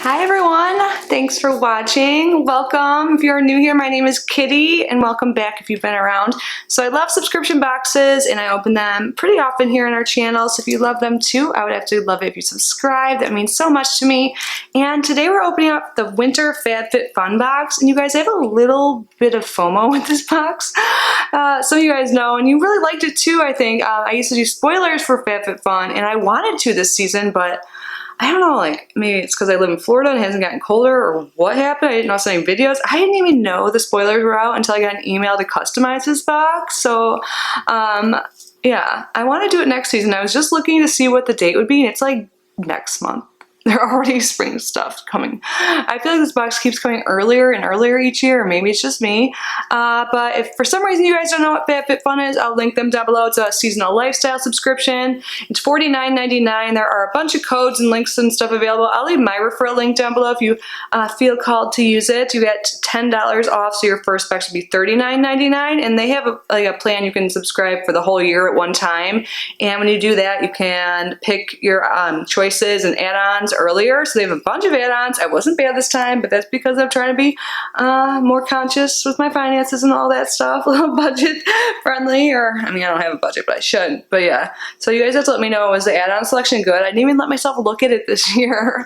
Hi everyone, thanks for watching. Welcome. If you're new here, my name is Kitty, and welcome back if you've been around. So I love subscription boxes and I open them pretty often here on our channel. So if you love them too, I would absolutely love it if you subscribe. That means so much to me. And today we're opening up the winter Fabfitfun box. And you guys, I have a little bit of FOMO with this box. Some of you guys know, and you really liked it too, I think. I used to do spoilers for Fabfitfun and I wanted to this season, but I don't know, like maybe it's because I live in Florida and it hasn't gotten colder or what happened. I didn't know I was sending videos. I didn't even know the spoilers were out until I got an email to customize this box. So yeah, I want to do it next season. I was just looking to see what the date would be and it's like next month. There are already spring stuff coming. I feel like this box keeps coming earlier and earlier each year, or maybe it's just me. But if for some reason you guys don't know what Fabfitfun is, I'll link them down below. It's a seasonal lifestyle subscription. It's $49.99. There are a bunch of codes and links and stuff available. I'll leave my referral link down below if you feel called to use it. You get $10 off, so your first box will be $39.99. And they have a plan you can subscribe for the whole year at one time. And when you do that, you can pick your choices and add-ons earlier. So they have a bunch of add-ons. I wasn't bad this time, but that's because I'm trying to be more conscious with my finances and all that stuff, a little budget friendly, or I mean, I don't have a budget, but I should. But yeah, so you guys have to let me know, was the add-on selection good? I didn't even let myself look at it this year.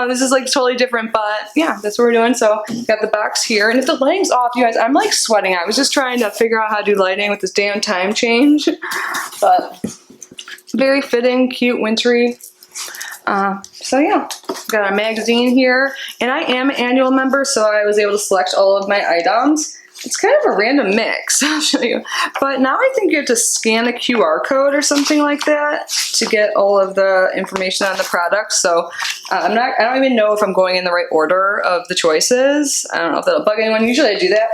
This is like totally different, but yeah, that's what we're doing. So got the box here, and if the lighting's off, you guys, I'm like sweating. I was just trying to figure out how to do lighting with this damn time change, but very fitting, cute, wintry. So yeah, got a magazine here, and I am an annual member, so I was able to select all of my items. It's kind of a random mix, I'll show you. But now I think you have to scan a QR code or something like that to get all of the information on the product. So I don't even know if I'm going in the right order of the choices. I don't know if that'll bug anyone. Usually I do that,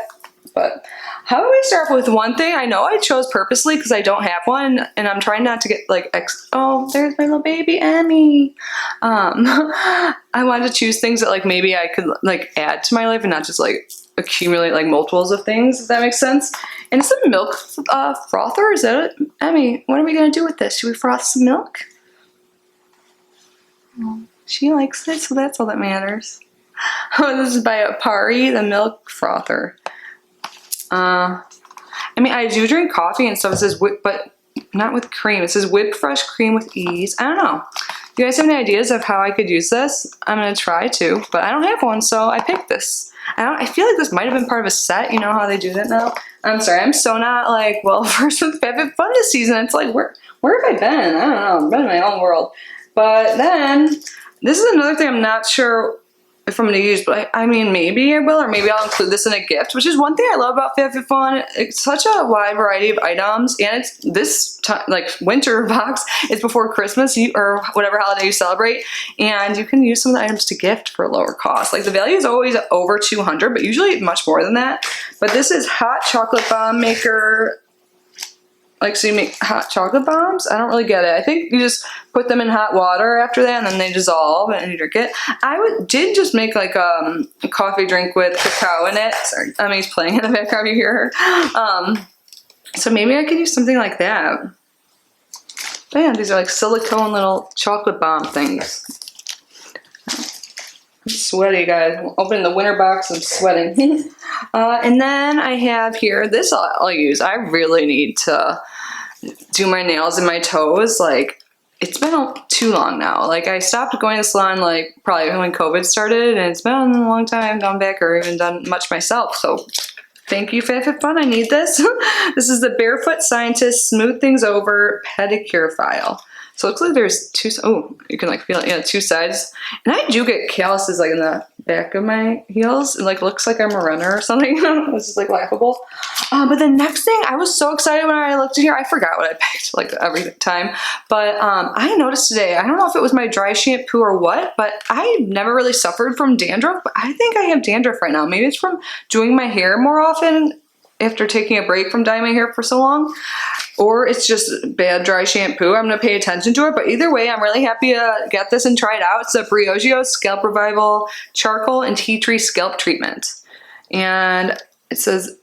but how do we start off with one thing? I know I chose purposely because I don't have one, and I'm trying not to get like oh, there's my little baby Emmy. I wanted to choose things that like maybe I could like add to my life and not just like accumulate like multiples of things, if that makes sense. And it's a milk frother, is that it? Emmy, what are we gonna do with this? Should we froth some milk? Well, she likes it, so that's all that matters. Oh, this is by Pari, the milk frother. I mean, I do drink coffee and stuff. It says whip, but not with cream. It says whip fresh cream with ease. I don't know. You guys have any ideas of how I could use this? I'm gonna try to, but I don't have one, so I picked this. I feel like this might have been part of a set. You know how they do that now? I'm sorry, I'm so not like well versed with Fabfitfun this season. It's like where have I been? I don't know. I've been in my own world. But then this is another thing I'm not sure if I'm going to use, but I mean, maybe I will, or maybe I'll include this in a gift, which is one thing I love about Fabfitfun. It's such a wide variety of items, and it's this like winter box. It's before Christmas or whatever holiday you celebrate, and you can use some of the items to gift for a lower cost. Like the value is always over 200, but usually much more than that. But this is hot chocolate bomb maker. Like, so you make hot chocolate bombs? I don't really get it. I think you just put them in hot water after that and then they dissolve and you drink it. Did just make like a coffee drink with cacao in it. Sorry, Emmy's playing in the background, you hear her. So maybe I could use something like that. But yeah, these are like silicone little chocolate bomb things. I'm sweaty, guys. I'm opening the winter box, I'm sweating. And then I have here, this I'll use. I really need to do my nails and my toes. Like, it's been too long now. Like, I stopped going to the salon like probably when COVID started, and it's been a long time I haven't gone back or even done much myself. So thank you, Fabfitfun. I need this. This is the Barefoot Scientist Smooth Things Over Pedicure File. So it looks like there's two, oh, you can like feel it, yeah, two sides. And I do get calluses like in the back of my heels. It like looks like I'm a runner or something. This is like laughable. But the next thing, I was so excited when I looked in here. I forgot what I picked like every time. But I noticed today, I don't know if it was my dry shampoo or what, but I never really suffered from dandruff. But I think I have dandruff right now. Maybe it's from doing my hair more often after taking a break from dyeing my hair for so long. Or it's just bad dry shampoo. I'm going to pay attention to it. But either way, I'm really happy to get this and try it out. It's a Briogeo Scalp Revival Charcoal and Tea Tree Scalp Treatment. And it says,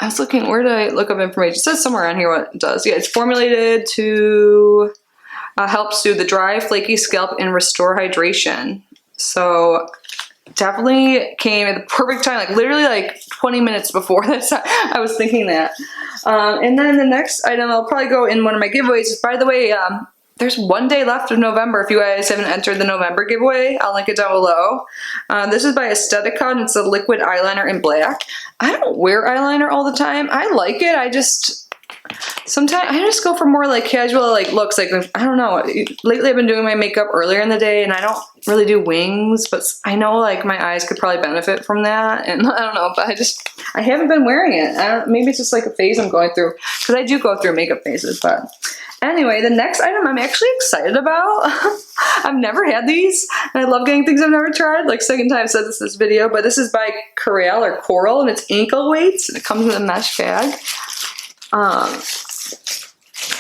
I was looking, where did I look up information? It says somewhere on here what it does. Yeah, it's formulated to help soothe the dry, flaky scalp and restore hydration. So definitely came at the perfect time, like literally like 20 minutes before this. I was thinking that. And then the next item I'll probably go in one of my giveaways is, by the way, there's 1 day left of November. If you guys haven't entered the November giveaway, I'll link it down below. This is by Aesthetica, and it's a liquid eyeliner in black. I don't wear eyeliner all the time. I like it. Sometimes I just go for more like casual like looks. Like, I don't know. Lately I've been doing my makeup earlier in the day, and I don't really do wings, but I know like my eyes could probably benefit from that. And I don't know, but I haven't been wearing it. Maybe it's just like a phase I'm going through, because I do go through makeup phases. But anyway, the next item I'm actually excited about. I've never had these, and I love getting things I've never tried. Like, second time I've said this video, but this is by Coral, and it's ankle weights, and it comes in a mesh bag. I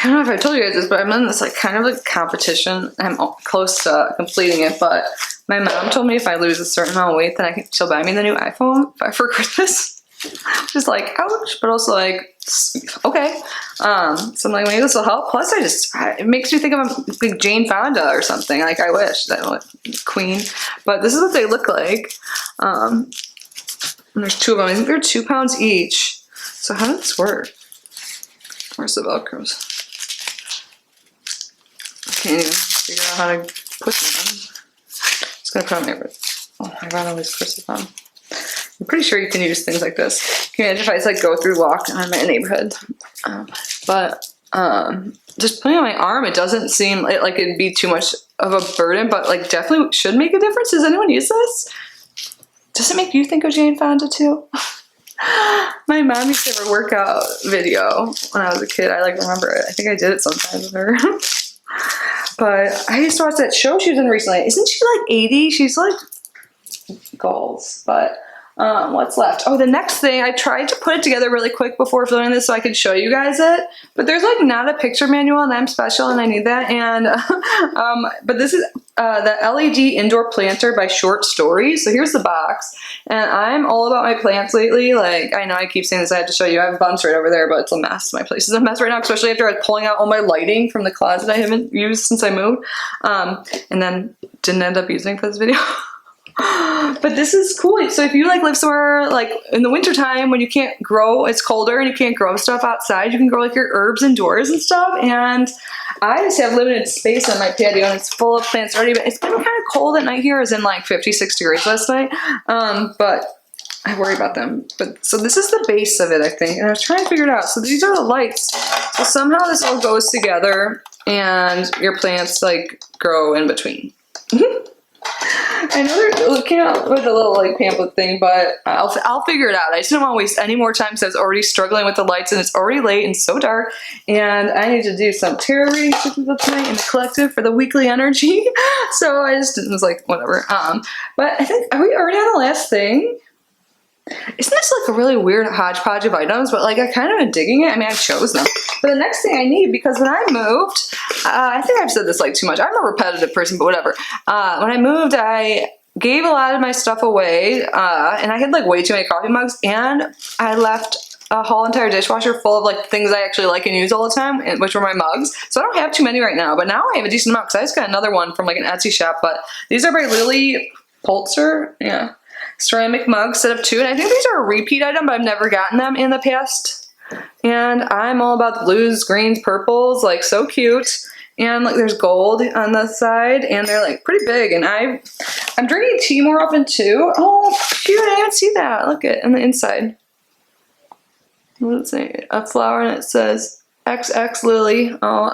don't know if I told you guys this, but I'm in this like kind of like competition. I'm close to completing it, but my mom told me if I lose a certain amount of weight, then she'll buy me the new iPhone for Christmas. Just like, ouch, but also like, okay. So I'm like, maybe this will help. Plus, it makes me think of like Jane Fonda or something. Like, I wish that was Queen. But this is what they look like. And there's 2 of them. I think they're 2 pounds each. So how does this work? Where's the Velcros? I can't even figure out how to put them on. Just gonna put on my wrist. Oh, I got all these crystals on. I'm pretty sure you can use things like this. Can you imagine if I just like go through walk on my neighborhood? Just putting it on my arm, it doesn't seem like it'd be too much of a burden, but like definitely should make a difference. Does anyone use this? Does it make you think of Jane Fonda too? My mom used to have a workout video when I was a kid. I like remember it. I think I did it sometimes with her. But I used to watch that show she was in recently. Isn't she like 80? She's like goals. But what's left? Oh, the next thing, I tried to put it together really quick before filming this so I could show you guys it, but there's like not a picture manual, and I'm special and I need that. And but this is the LED indoor planter by Short Stories. So here's the box, and I'm all about my plants lately. Like, I know I keep saying this, I have to show you. I have a bunch right over there, but it's a mess. My place is a mess right now, especially after I was pulling out all my lighting from the closet I haven't used since I moved, and then didn't end up using for this video. But this is cool. So if you like live somewhere like in the wintertime when you can't grow, it's colder and you can't grow stuff outside, you can grow like your herbs indoors and stuff. And I just have limited space on my patio, and it's full of plants already, but it's been kind of cold at night here. It was in like 56 degrees last night. But I worry about them. But so this is the base of it, I think, and I was trying to figure it out. So these are the lights. So somehow this all goes together and your plants like grow in between. I know they're looking out with a little like pamphlet thing, but I'll figure it out. I just don't want to waste any more time because I was already struggling with the lights, and it's already late and so dark, and I need to do some tarot readings tonight in the collective for the weekly energy. So I just was like, whatever. But I think, are we already on the last thing? Isn't this like a really weird hodgepodge of items? But like, I kind of am digging it. I mean, I chose them. But the next thing I need, because when I moved, I think I've said this like too much. I'm a repetitive person, but whatever. When I moved, I gave a lot of my stuff away, and I had like way too many coffee mugs, and I left a whole entire dishwasher full of like things I actually like and use all the time, which were my mugs. So I don't have too many right now, but now I have a decent amount because I just got another one from like an Etsy shop. But these are by Lily Pulitzer. Yeah. Ceramic mugs, set of 2, and I think these are a repeat item, but I've never gotten them in the past. And I'm all about the blues, greens, purples, like so cute. And like there's gold on the side, and they're like pretty big. And I'm drinking tea more often too. Oh, cute! I didn't see that. Look at on the inside. What does it say? A flower, and it says XX Lily. Oh.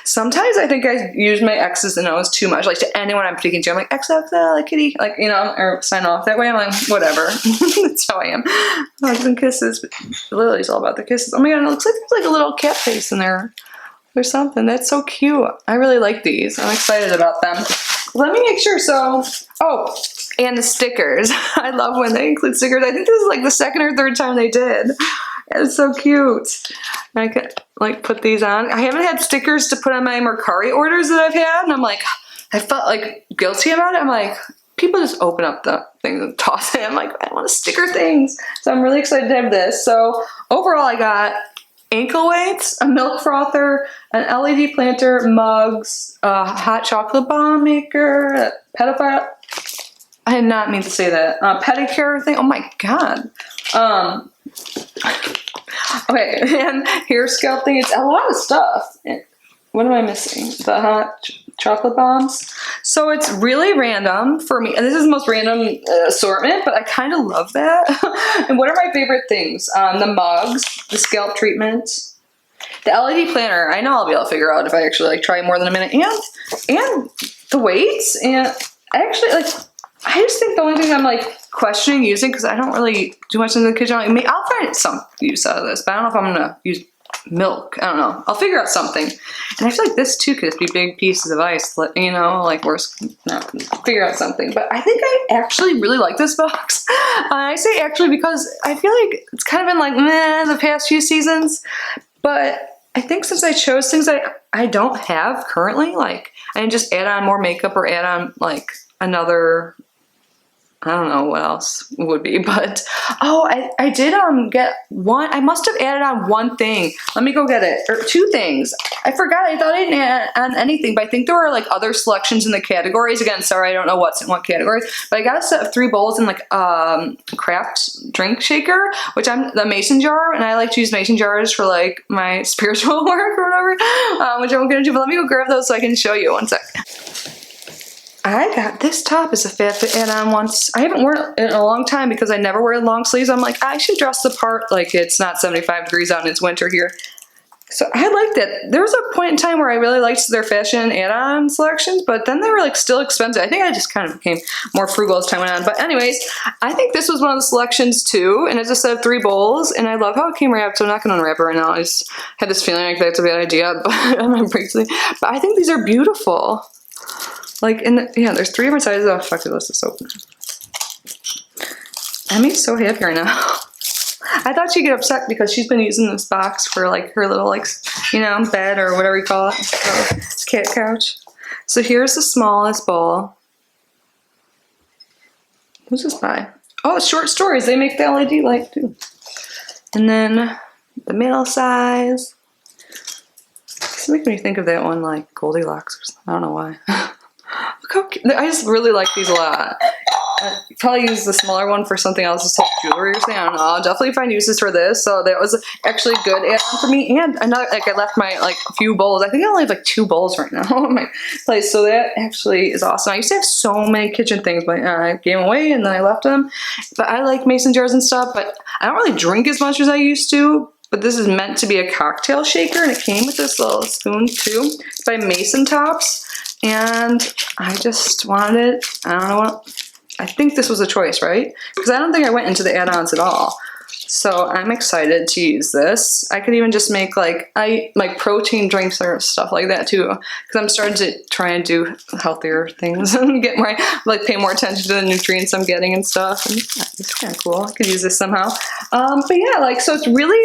Sometimes I think I use my X's and O's too much. Like to anyone I'm speaking to, I'm like, XXL, like kitty. Like, you know, or sign off that way. I'm like, whatever. That's how I am. Hugs and kisses. But Lily's all about the kisses. Oh my god, it looks like there's like a little cat face in there. Or something. That's so cute. I really like these. I'm excited about them. Let me make sure. So, oh, and the stickers. I love when they include stickers. I think this is like the second or third time they did. It's so cute. I could like put these on. I haven't had stickers to put on my Mercari orders that I've had, and I'm like, I felt like guilty about it. I'm like, people just open up the things and toss it. I'm like, I want to sticker things. So I'm really excited to have this. So overall, I got ankle weights, a milk frother, an LED planter, mugs, a hot chocolate bomb maker, a pedophile I did not mean to say that. Pedicure thing. Oh my god. Okay, and hair scalp thing. It's a lot of stuff. What am I missing? The hot chocolate bombs. So it's really random for me. And this is the most random assortment, but I kind of love that. And what are my favorite things? The mugs, the scalp treatment, the LED planner. I know I'll be able to figure out if I actually like try more than a minute. And the weights. And I actually like, I just think the only thing I'm like questioning using, because I don't really do much in the kitchen. Like, I'll find some use out of this, but I don't know if I'm gonna use milk. I don't know. I'll figure out something. And I feel like this too could just be big pieces of ice, you know, like figure out something. But I think I actually really like this box. I say actually because I feel like it's kind of been like meh the past few seasons. But I think since I chose things that I don't have currently, like I can just add on more makeup or add on like another, I don't know what else would be, but oh, I did get one. I must have added on one thing. Let me go get it. Or two things. I forgot. I thought I didn't add on anything, but I think there were like other selections in the categories. Again, sorry, I don't know what's in what category, but I got a set of 3 bowls and like craft drink shaker, which I'm the mason jar, and I like to use mason jars for like my spiritual work or whatever, which I'm gonna do. But let me go grab those so I can show you. One sec. I got this top as a Fabfit add-on once. I haven't worn it in a long time because I never wear long sleeves. I'm like, I should dress the part like it's not 75 degrees out and it's winter here. So I liked it. There was a point in time where I really liked their fashion add-on selections, but then they were like still expensive. I think I just kind of became more frugal as time went on. But anyways, I think this was one of the selections too, and it's a set of 3 bowls, and I love how it came wrapped, so I'm not going to unwrap it right now. I just had this feeling like that's a bad idea, but I think these are beautiful. Like, yeah, there's 3 different sizes. Oh, fuck it, let's just open it. Emmy's so happy right now. I thought she'd get upset because she's been using this box for, like, her little, like, you know, bed or whatever you call it. So, cat couch. So here's the smallest bowl. Who's this by? Oh, Short Stories. They make the LED light, too. And then the middle size. It's making me think of that one, like, Goldilocks or something. I don't know why. Look how cute. I just really like these a lot. I probably use the smaller one for something else, just like jewelry or something. I don't know. I'll definitely find uses for this. So that was actually a good add-on for me. And another, like I left my like a few bowls. I think I only have like 2 bowls right now in my place. So that actually is awesome. I used to have so many kitchen things, but I gave them away and then I left them. But I like mason jars and stuff, but I don't really drink as much as I used to. But this is meant to be a cocktail shaker, and it came with this little spoon too. It's by Mason Tops. And I just wanted it. I don't know what. I think this was a choice, right? Because I don't think I went into the add-ons at all. So I'm excited to use this. I could even just make like protein drinks or stuff like that too. Because I'm starting to try and do healthier things and get more, like pay more attention to the nutrients I'm getting and stuff. And it's kind of cool. I could use this somehow. But yeah, like, so it's really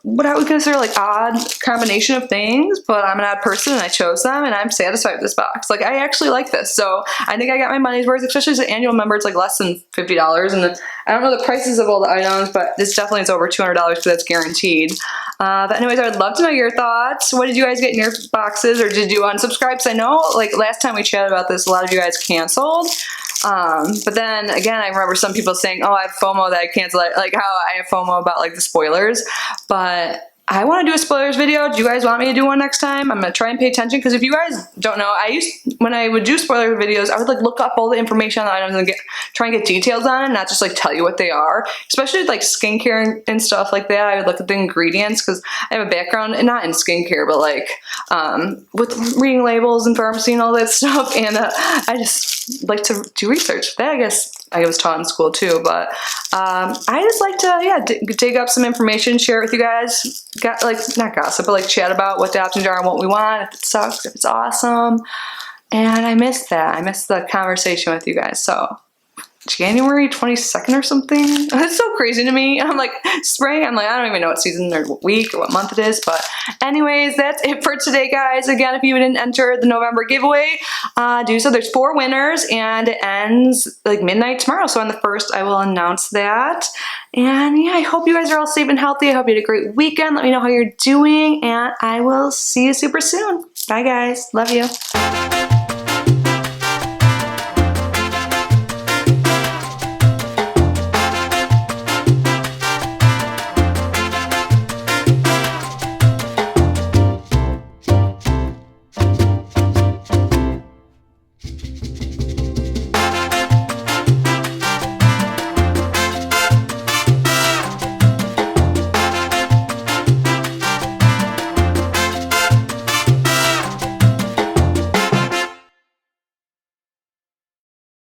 what I would consider like odd combination of things, but I'm an odd person and I chose them and I'm satisfied with this box. Like, I actually like this. So I think I got my money's worth, especially as an annual member. It's like less than $50. And I don't know the prices of all the items, but this definitely is over $200 because that's guaranteed. But anyways, I would love to know your thoughts. What did you guys get in your boxes, or did you unsubscribe? Because I know like last time we chatted about this, a lot of you guys canceled. But then again, I remember some people saying, oh, I have FOMO that I canceled, like how I have FOMO about like the spoilers. But I want to do a spoilers video. Do you guys want me to do one next time? I'm going to try and pay attention, because if you guys don't know, when I would do spoiler videos, I would like look up all the information on the items and try and get details on it, not just like tell you what they are. Especially with like skincare and stuff like that. I would look at the ingredients, because I have a background, and not in skincare, but like with reading labels and pharmacy and all that stuff. And I just like to do research. That I guess I was taught in school too, but I just like to dig up some information, share it with you guys. Like, not gossip, but like chat about what the options are and what we want, if it sucks, if it's awesome. And I miss that. I miss the conversation with you guys. So January 22nd or something. It's so crazy to me. I'm like, spring, I'm like, I don't even know what season or what week or what month it is. But anyways, that's it for today, guys. Again, if you didn't enter the November giveaway, do so. There's 4 winners, and it ends like midnight tomorrow. So on the 1st, I will announce that. And yeah, I hope you guys are all safe and healthy. I hope you had a great weekend. Let me know how you're doing, and I will see you super soon. Bye, guys. Love you.